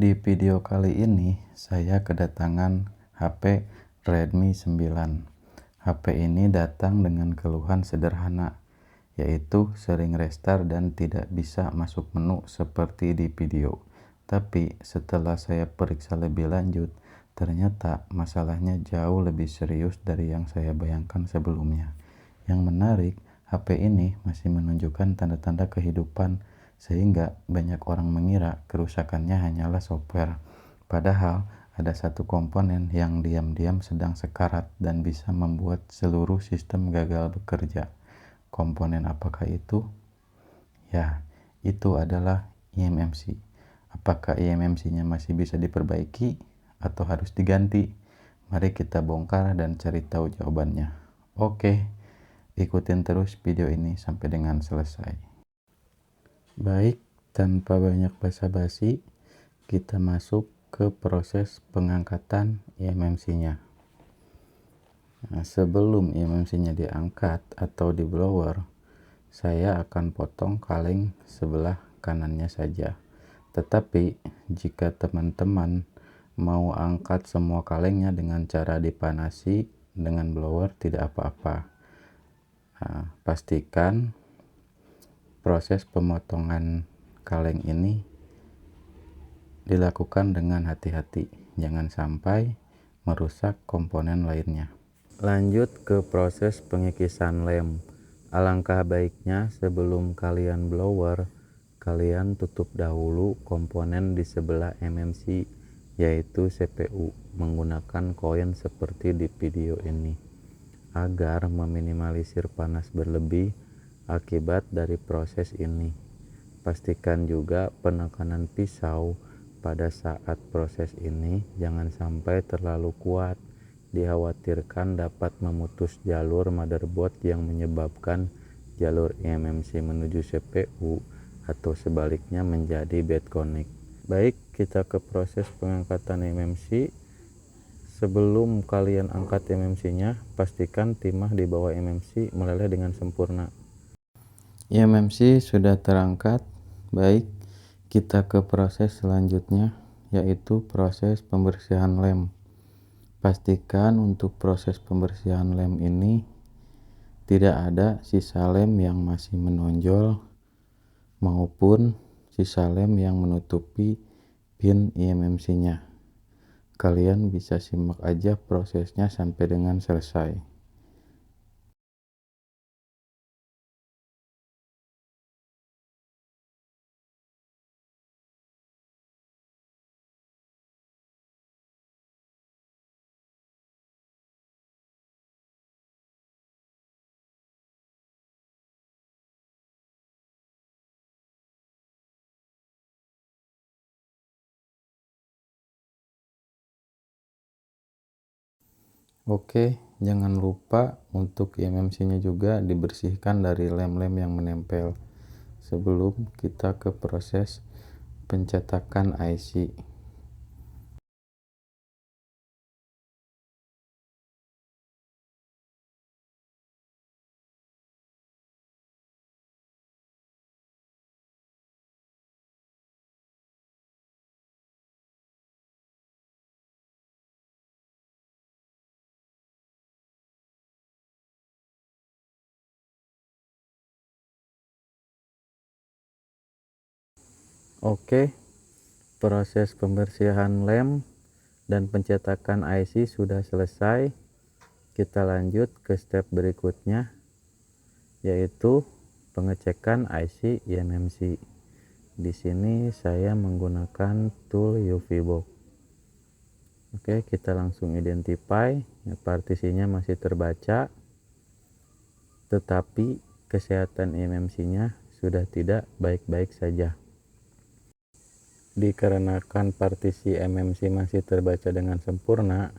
Di video kali ini saya kedatangan HP Redmi 9. HP ini datang dengan keluhan sederhana, yaitu sering restart dan tidak bisa masuk menu seperti di video. Tapi setelah saya periksa lebih lanjut, ternyata masalahnya jauh lebih serius dari yang saya bayangkan sebelumnya. Yang menarik, HP ini masih menunjukkan tanda-tanda kehidupan, sehingga banyak orang mengira kerusakannya hanyalah software. Padahal ada satu komponen yang diam-diam sedang sekarat dan bisa membuat seluruh sistem gagal bekerja. Komponen apakah itu? Ya, itu adalah eMMC. Apakah eMMC-nya masih bisa diperbaiki atau harus diganti? Mari kita bongkar dan cari tahu jawabannya. Oke, ikutin terus video ini sampai dengan selesai. Baik, tanpa banyak basa-basi, kita masuk ke proses pengangkatan eMMC-nya. Nah, sebelum eMMC-nya diangkat atau di blower, saya akan potong kaleng sebelah kanannya saja. Tetapi jika teman-teman mau angkat semua kalengnya dengan cara dipanasi dengan blower, tidak apa-apa. Nah, pastikan proses pemotongan kaleng ini dilakukan dengan hati-hati, jangan sampai merusak komponen lainnya. Lanjut ke proses pengikisan lem. Alangkah baiknya sebelum kalian blower, kalian tutup dahulu komponen di sebelah eMMC, yaitu CPU, menggunakan koin seperti di video ini, agar meminimalisir panas berlebih akibat dari proses ini. Pastikan juga penekanan pisau pada saat proses ini jangan sampai terlalu kuat, dikhawatirkan dapat memutus jalur motherboard yang menyebabkan jalur eMMC menuju CPU atau sebaliknya menjadi bad connect. Baik, kita ke proses pengangkatan eMMC. Sebelum kalian angkat eMMC-nya, pastikan timah di bawah eMMC meleleh dengan sempurna. eMMC sudah terangkat. Baik, kita ke proses selanjutnya, yaitu proses pembersihan lem. Pastikan untuk proses pembersihan lem ini tidak ada sisa lem yang masih menonjol maupun sisa lem yang menutupi pin eMMC-nya. Kalian bisa simak aja prosesnya sampai dengan selesai. Oke, jangan lupa untuk eMMC-nya juga dibersihkan dari lem-lem yang menempel sebelum kita ke proses pencetakan IC. Oke, proses pembersihan lem dan pencetakan IC sudah selesai. Kita lanjut ke step berikutnya, yaitu pengecekan IC eMMC. Di sini saya menggunakan tool UV box. Oke, kita langsung identify. Partisinya masih terbaca, tetapi kesehatan eMMC-nya sudah tidak baik-baik saja. Dikarenakan partisi eMMC masih terbaca dengan sempurna,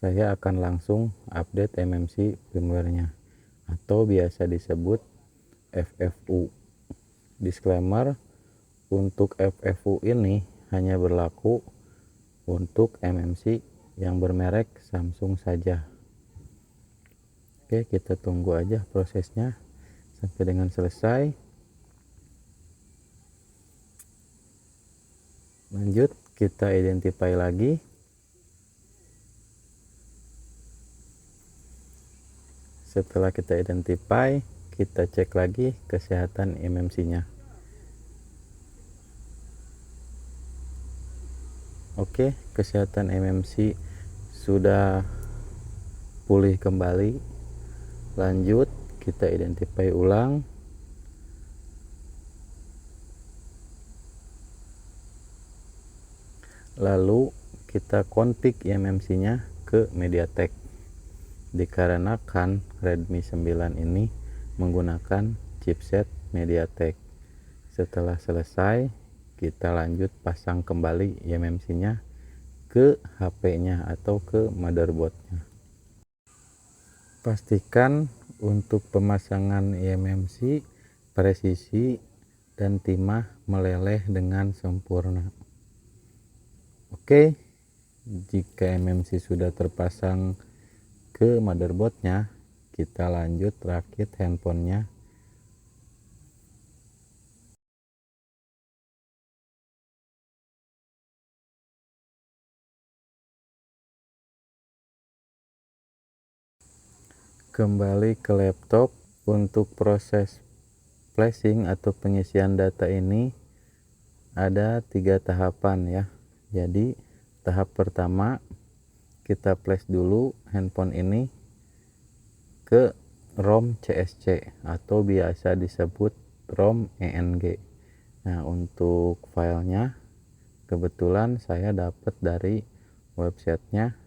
saya akan langsung update eMMC firmware-nya, atau biasa disebut FFU. Disclaimer, untuk FFU ini hanya berlaku untuk eMMC yang bermerek Samsung saja. Oke, kita tunggu aja prosesnya sampai dengan selesai. Lanjut, kita identify lagi. Setelah kita identify, kita cek lagi kesehatan MMC-nya. Oke, kesehatan MMC sudah pulih kembali. Lanjut, kita identify ulang. Lalu kita config MMC-nya ke MediaTek. Dikarenakan Redmi 9 ini menggunakan chipset MediaTek. Setelah selesai, kita lanjut pasang kembali MMC-nya ke HP-nya atau ke motherboard-nya. Pastikan untuk pemasangan MMC presisi dan timah meleleh dengan sempurna. Oke, jika MMC sudah terpasang ke motherboardnya, kita lanjut rakit handphonenya. Kembali ke laptop. Untuk proses flashing atau pengisian data ini ada 3 tahapan ya. Jadi tahap pertama, kita flash dulu handphone ini ke ROM CSC atau biasa disebut ROM ENG. Nah, untuk filenya kebetulan saya dapat dari websitenya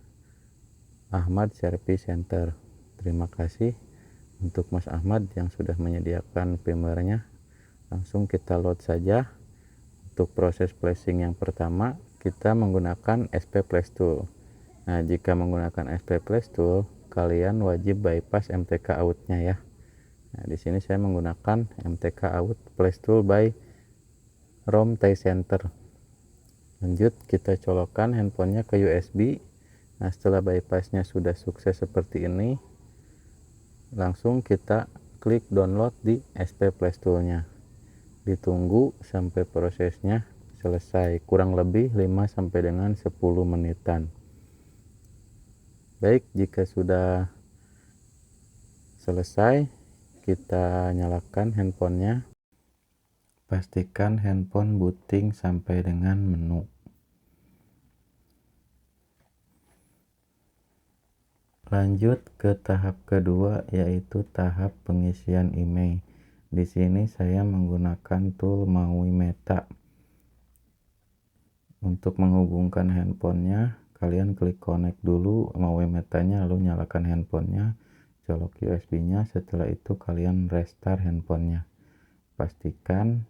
Ahmad Service Center. Terima kasih untuk Mas Ahmad yang sudah menyediakan firmware-nya. Langsung kita load saja. Untuk proses flashing yang pertama, kita menggunakan SP Flash Tool. Nah, jika menggunakan SP Flash Tool, kalian wajib bypass MTK out-nya ya. Nah, di sini saya menggunakan MTK out Flash Tool by ROM Thai Center. Lanjut, kita colokkan handphonenya ke USB. Nah, setelah bypassnya sudah sukses seperti ini, langsung kita klik download di SP Flash Tool-nya. Ditunggu sampai prosesnya selesai, kurang lebih 5 sampai dengan 10 menitan. Baik, jika sudah selesai, kita nyalakan handphonenya. Pastikan handphone booting sampai dengan menu. Lanjut ke tahap kedua, yaitu tahap pengisian email. Di sini saya menggunakan tool MAUI Meta. Untuk menghubungkan handphonenya, kalian klik connect dulu MAUI Metanya, lalu nyalakan handphonenya, colok USB-nya. Setelah itu kalian restart handphonenya. Pastikan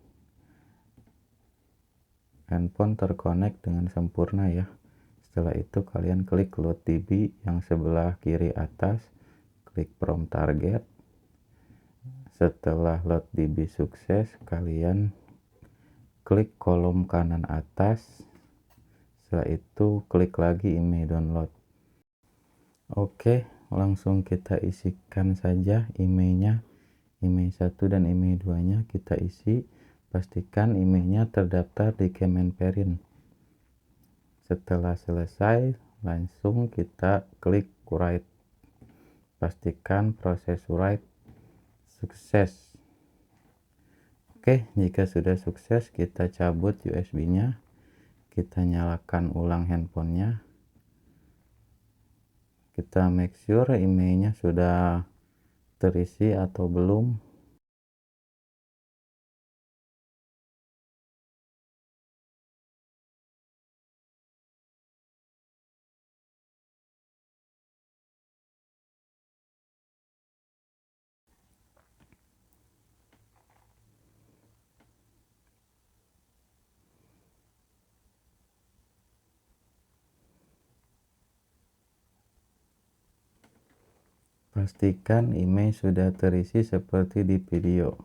handphone terkonek dengan sempurna ya. Setelah itu kalian klik load DB yang sebelah kiri atas, klik from target. Setelah load DB sukses, kalian klik kolom kanan atas. Setelah itu klik lagi email download. Oke, langsung kita isikan saja emailnya. Email 1 dan email 2 nya kita isi. Pastikan emailnya terdaftar di Kemenperin. Setelah selesai, langsung kita klik write. Pastikan proses write sukses. Oke, jika sudah sukses, kita cabut USB-nya. Kita nyalakan ulang handphonenya. Kita make sure emailnya sudah terisi atau belum. Pastikan email sudah terisi seperti di video.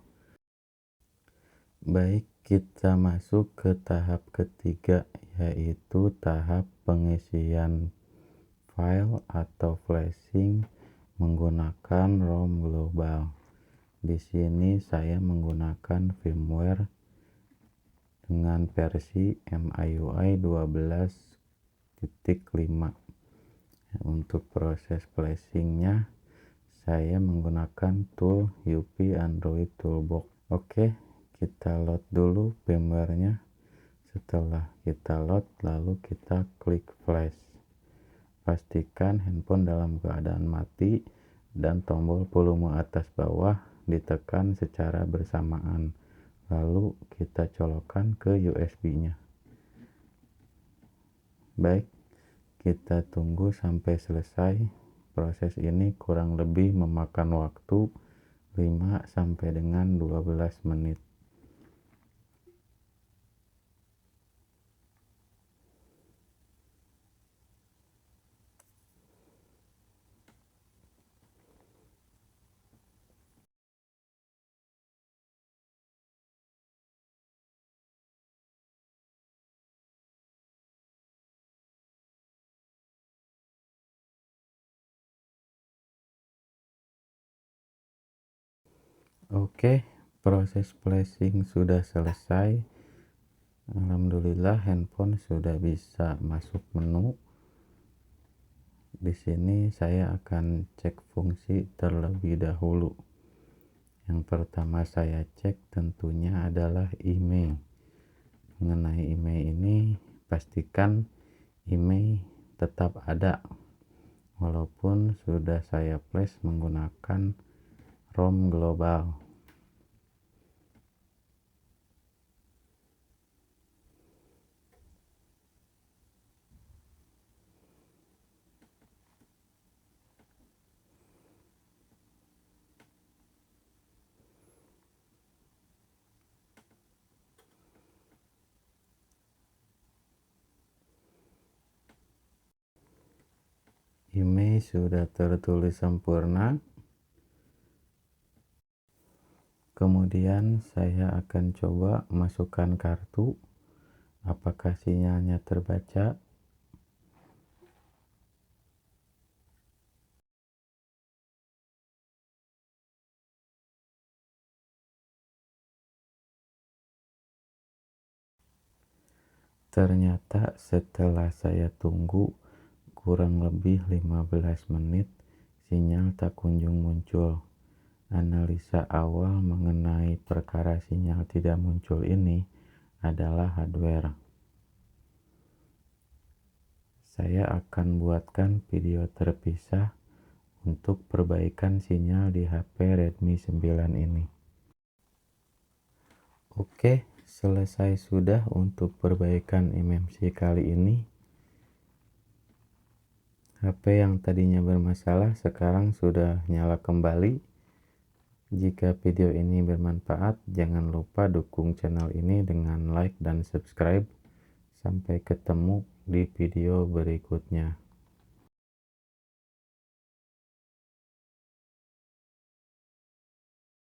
Baik, kita masuk ke tahap ketiga, yaitu tahap pengisian file atau flashing menggunakan ROM global. Di sini saya menggunakan firmware dengan versi MIUI 12.5. Untuk proses flashingnya saya menggunakan tool UP Android Toolbox. Oke, kita load dulu firmware-nya. Setelah kita load, lalu kita klik flash. Pastikan handphone dalam keadaan mati dan tombol volume atas bawah ditekan secara bersamaan. Lalu kita colokkan ke USB-nya. Baik, kita tunggu sampai selesai. Proses ini kurang lebih memakan waktu 5 sampai dengan 12 menit. Oke, proses flashing sudah selesai. Alhamdulillah handphone sudah bisa masuk menu. Di sini saya akan cek fungsi terlebih dahulu. Yang pertama saya cek tentunya adalah email. Mengenai email ini, pastikan email tetap ada walaupun sudah saya flash menggunakan ROM global. Email sudah tertulis sempurna. Kemudian saya akan coba masukkan kartu. Apakah sinyalnya terbaca? Ternyata setelah saya tunggu kurang lebih 15 menit, sinyal tak kunjung muncul. Analisa awal mengenai perkara sinyal tidak muncul ini adalah hardware. Saya akan buatkan video terpisah untuk perbaikan sinyal di HP Redmi 9 ini. Oke, selesai sudah untuk perbaikan MMC kali ini. HP yang tadinya bermasalah sekarang sudah nyala kembali. Jika video ini bermanfaat, jangan lupa dukung channel ini dengan like dan subscribe. Sampai ketemu di video berikutnya.